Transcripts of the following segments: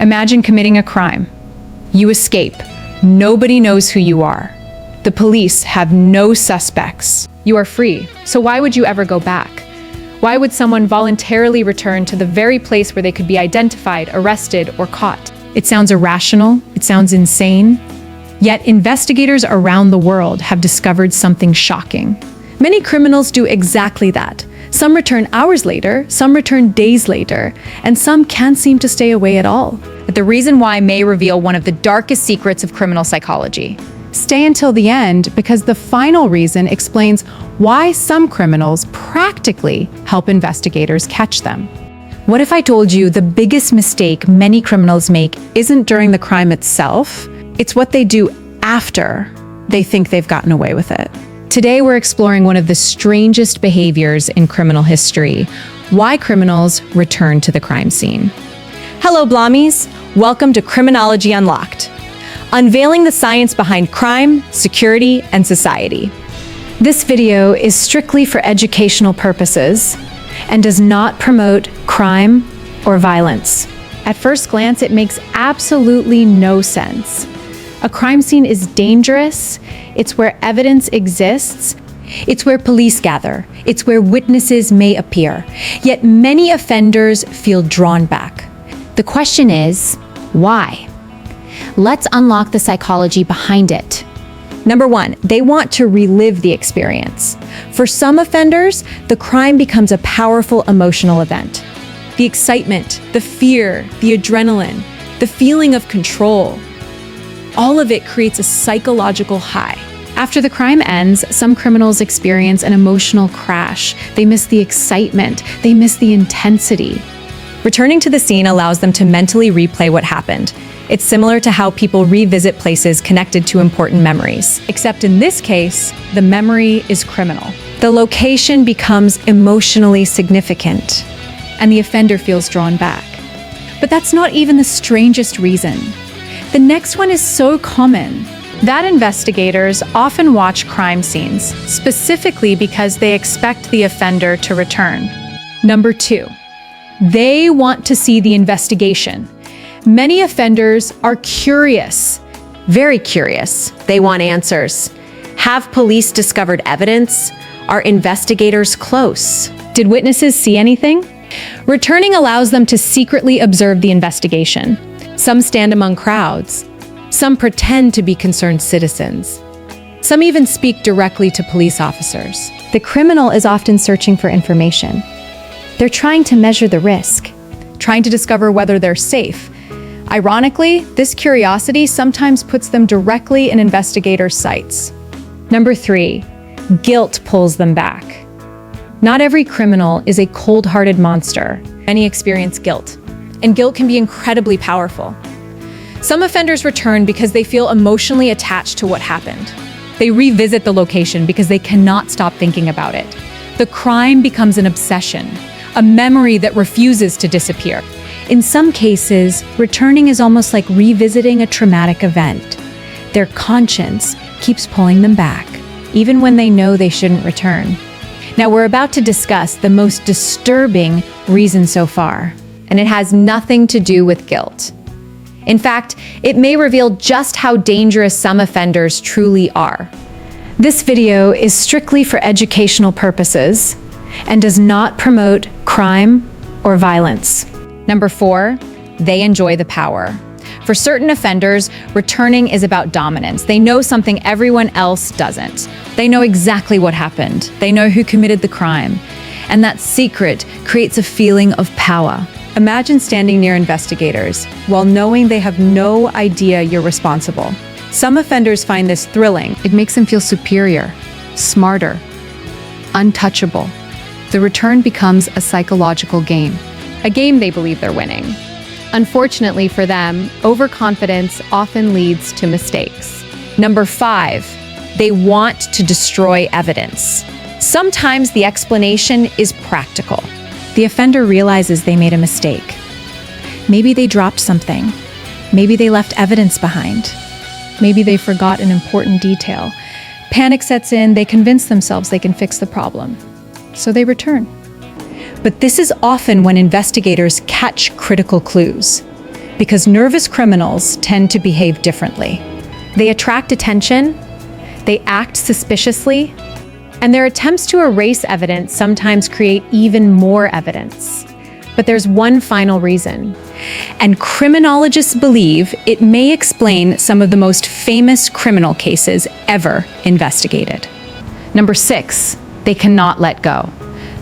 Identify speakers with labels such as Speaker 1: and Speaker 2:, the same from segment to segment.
Speaker 1: Imagine committing a crime. You escape. Nobody knows who you are. The police have no suspects. You are free, so why would you ever go back? Why would someone voluntarily return to the very place where they could be identified, arrested, or caught? It sounds irrational, it sounds insane. Yet investigators around the world have discovered something shocking. Many criminals do exactly that. Some return hours later, some return days later, and some can't seem to stay away at all. But the reason why may reveal one of the darkest secrets of criminal psychology. Stay until the end, because the final reason explains why some criminals practically help investigators catch them. What if I told you the biggest mistake many criminals make isn't during the crime itself, it's what they do after they think they've gotten away with it? Today we're exploring one of the strangest behaviors in criminal history, why criminals return to the crime scene. Hello Blommies, welcome to Criminology Unlocked, unveiling the science behind crime, security, and society. This video is strictly for educational purposes and does not promote crime or violence. At first glance, it makes absolutely no sense. A crime scene is dangerous. It's where evidence exists. It's where police gather. It's where witnesses may appear. Yet many offenders feel drawn back. The question is, why? Let's unlock the psychology behind it. Number one, they want to relive the experience. For some offenders, the crime becomes a powerful emotional event. The excitement, the fear, the adrenaline, the feeling of control, all of it creates a psychological high. After the crime ends, some criminals experience an emotional crash. They miss the excitement. They miss the intensity. Returning to the scene allows them to mentally replay what happened. It's similar to how people revisit places connected to important memories. Except in this case, the memory is criminal. The location becomes emotionally significant, and the offender feels drawn back. But that's not even the strangest reason. The next one is so common that investigators often watch crime scenes, specifically because they expect the offender to return. Number two, they want to see the investigation. Many offenders are curious, very curious. They want answers. Have police discovered evidence? Are investigators close? Did witnesses see anything? Returning allows them to secretly observe the investigation. Some stand among crowds. Some pretend to be concerned citizens. Some even speak directly to police officers. The criminal is often searching for information. They're trying to measure the risk, trying to discover whether they're safe. Ironically, this curiosity sometimes puts them directly in investigators' sights. Number three, guilt pulls them back. Not every criminal is a cold-hearted monster. Many experience guilt, and guilt can be incredibly powerful. Some offenders return because they feel emotionally attached to what happened. They revisit the location because they cannot stop thinking about it. The crime becomes an obsession, a memory that refuses to disappear. In some cases, returning is almost like revisiting a traumatic event. Their conscience keeps pulling them back, even when they know they shouldn't return. Now, we're about to discuss the most disturbing reason so far, and it has nothing to do with guilt. In fact, it may reveal just how dangerous some offenders truly are. This video is strictly for educational purposes and does not promote crime or violence. Number four, they enjoy the power. For certain offenders, returning is about dominance. They know something everyone else doesn't. They know exactly what happened. They know who committed the crime. And that secret creates a feeling of power. Imagine standing near investigators while knowing they have no idea you're responsible. Some offenders find this thrilling. It makes them feel superior, smarter, untouchable. The return becomes a psychological game, a game they believe they're winning. Unfortunately for them, overconfidence often leads to mistakes. Number five, they want to destroy evidence. Sometimes the explanation is practical. The offender realizes they made a mistake. Maybe they dropped something. Maybe they left evidence behind. Maybe they forgot an important detail. Panic sets in, they convince themselves they can fix the problem. So they return. But this is often when investigators catch critical clues. because nervous criminals tend to behave differently. They attract attention, they act suspiciously, and their attempts to erase evidence sometimes create even more evidence. But there's one final reason, and criminologists believe it may explain some of the most famous criminal cases ever investigated. Number 6, they cannot let go.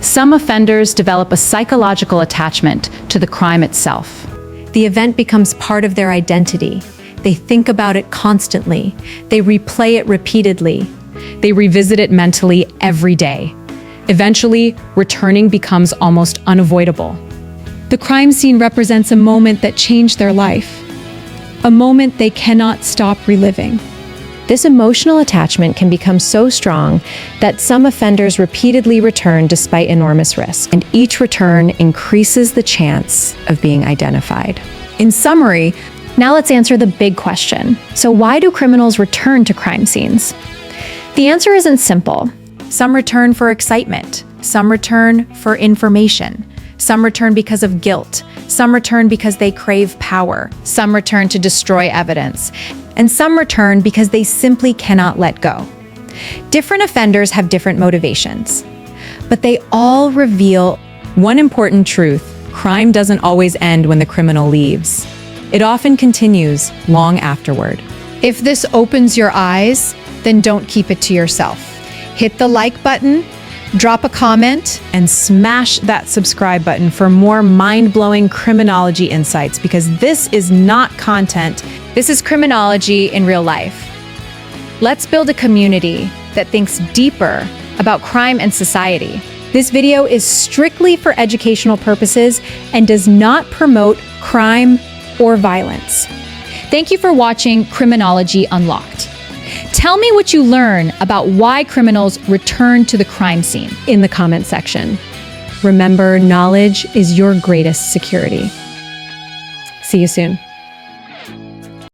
Speaker 1: Some offenders develop a psychological attachment to the crime itself. The event becomes part of their identity. They think about it constantly. They replay it repeatedly. They revisit it mentally every day. Eventually, returning becomes almost unavoidable. The crime scene represents a moment that changed their life, a moment they cannot stop reliving. This emotional attachment can become so strong that some offenders repeatedly return despite enormous risk, and each return increases the chance of being identified. In summary, now let's answer the big question. So why do criminals return to crime scenes? The answer isn't simple. Some return for excitement, some return for information, some return because of guilt, some return because they crave power, some return to destroy evidence, and some return because they simply cannot let go. Different offenders have different motivations, but they all reveal one important truth: crime doesn't always end when the criminal leaves. It often continues long afterward. If this opens your eyes, then don't keep it to yourself. Hit the like button, drop a comment, and smash that subscribe button for more mind-blowing criminology insights, because this is not content. This is criminology in real life. Let's build a community that thinks deeper about crime and society. This video is strictly for educational purposes and does not promote crime or violence. Thank you for watching Criminology Unlocked. Tell me what you learn about why criminals return to the crime scene in the comment section. Remember, knowledge is your greatest security. See you soon.